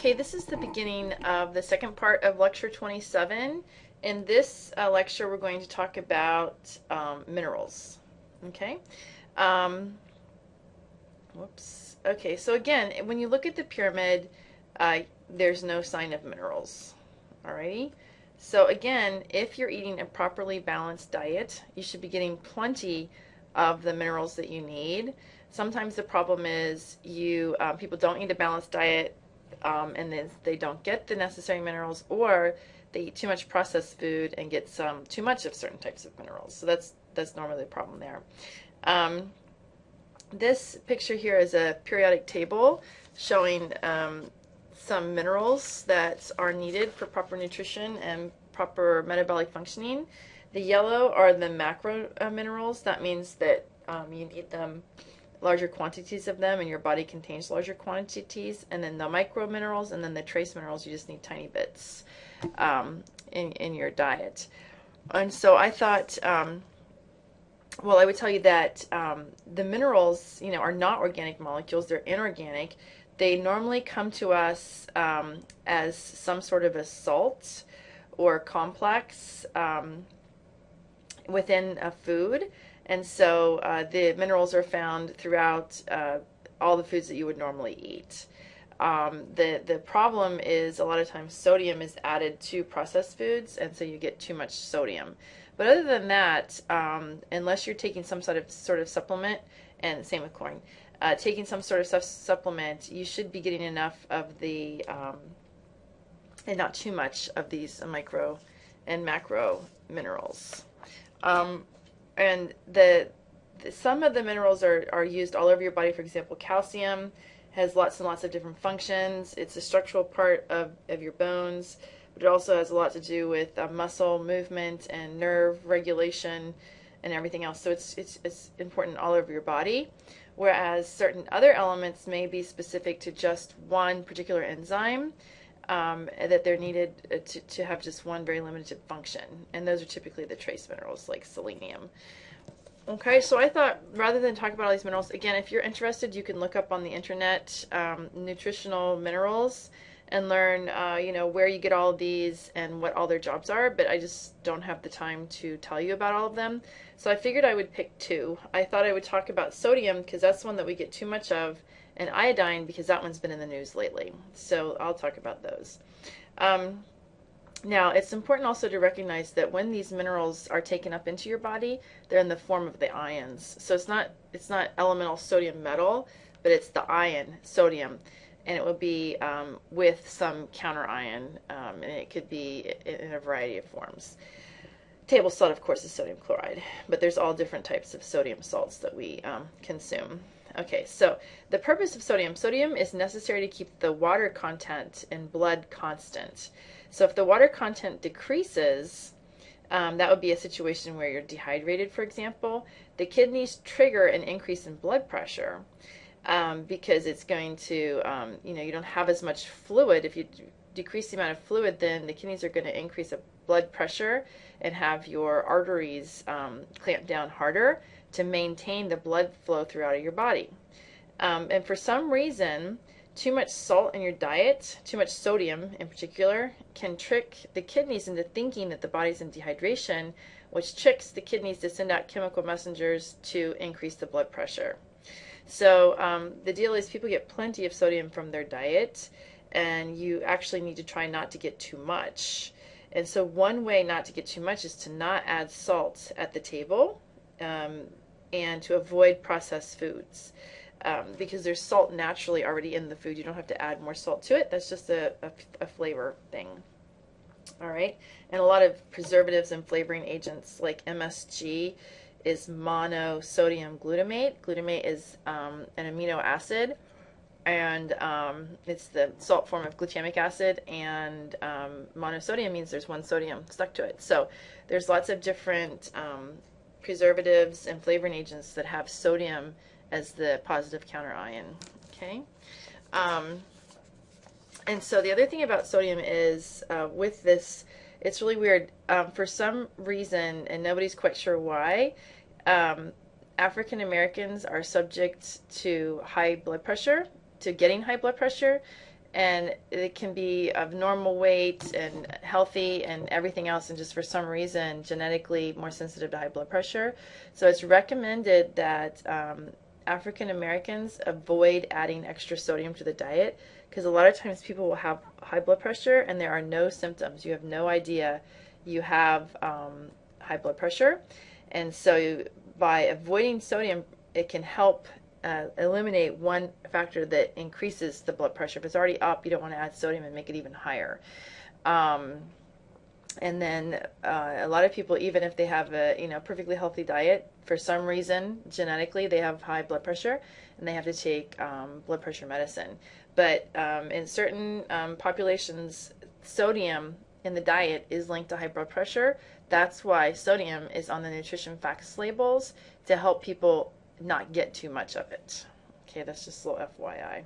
Okay, this is the beginning of the second part of lecture 27. In this lecture, we're going to talk about minerals. Okay. Um, Whoops. Okay, so again, when you look at the pyramid, there's no sign of minerals. Alrighty. So again, if you're eating a properly balanced diet, you should be getting plenty of the minerals that you need. Sometimes the problem is people don't eat a balanced diet, and then they don't get the necessary minerals, or they eat too much processed food and get too much of certain types of minerals. So that's normally the problem there. This picture here is a periodic table showing some minerals that are needed for proper nutrition and proper metabolic functioning. The yellow are the macro minerals. That means that you need them, larger quantities of them, and your body contains larger quantities. And then the micro minerals, and then the trace minerals, you just need tiny bits in your diet. And so I thought, well, I would tell you that the minerals, are not organic molecules. They're inorganic. They normally come to us as some sort of a salt or complex within a food. And so the minerals are found throughout all the foods that you would normally eat. The problem is a lot of times sodium is added to processed foods, and so you get too much sodium. But other than that, unless you're taking some sort of supplement, and same with corn, taking some sort of supplement, you should be getting enough of the, and not too much of these micro and macro minerals. And some of the minerals are used all over your body. For example, calcium has lots and lots of different functions. It's a structural part of your bones, but it also has a lot to do with muscle movement and nerve regulation and everything else. So it's important all over your body, whereas certain other elements may be specific to just one particular enzyme, that they're needed to have just one very limited function, and those are typically the trace minerals like selenium. Okay, so I thought rather than talk about all these minerals, again, if you're interested, you can look up on the internet nutritional minerals and learn where you get all of these and what all their jobs are, but I just don't have the time to tell you about all of them. So I figured I would pick two. I thought I would talk about sodium because that's one that we get too much of, and iodine because that one's been in the news lately. So I'll talk about those. Now, it's important also to recognize that when these minerals are taken up into your body, they're in the form of the ions. So it's not elemental sodium metal, but it's the ion sodium, and it will be with some counter ion, and it could be in a variety of forms. Table salt, of course, is sodium chloride, but there's all different types of sodium salts that we consume. Okay, so the purpose of sodium is necessary to keep the water content in blood constant. So if the water content decreases, that would be a situation where you're dehydrated, for example. The kidneys trigger an increase in blood pressure because it's going to, you don't have as much fluid. If you decrease the amount of fluid, then the kidneys are going to increase the blood pressure and have your arteries clamp down harder to maintain the blood flow throughout your body. And for some reason, too much salt in your diet, too much sodium in particular, can trick the kidneys into thinking that the body's in dehydration, which tricks the kidneys to send out chemical messengers to increase the blood pressure. So the deal is people get plenty of sodium from their diet, and you actually need to try not to get too much. And so one way not to get too much is to not add salt at the table, and to avoid processed foods. Because there's salt naturally already in the food. You don't have to add more salt to it. That's just a flavor thing. All right. And a lot of preservatives and flavoring agents like MSG is monosodium glutamate. Glutamate is an amino acid, and it's the salt form of glutamic acid, and monosodium means there's one sodium stuck to it. So there's lots of different preservatives and flavoring agents that have sodium as the positive counter ion. Okay. And so the other thing about sodium is with this, it's really weird. For some reason, and nobody's quite sure why, African Americans are subject to high blood pressure, to getting high blood pressure, and it can be of normal weight and healthy and everything else, and just for some reason genetically more sensitive to high blood pressure. So it's recommended that African Americans avoid adding extra sodium to the diet, because a lot of times people will have high blood pressure and there are no symptoms. You have no idea you have high blood pressure. And so by avoiding sodium, it can help eliminate one factor that increases the blood pressure. If it's already up, you don't want to add sodium and make it even higher. And then a lot of people, even if they have a perfectly healthy diet, for some reason genetically they have high blood pressure and they have to take blood pressure medicine. But in certain populations, sodium in the diet is linked to high blood pressure. That's why sodium is on the nutrition facts labels, to help people not get too much of it. Okay, that's just a little FYI.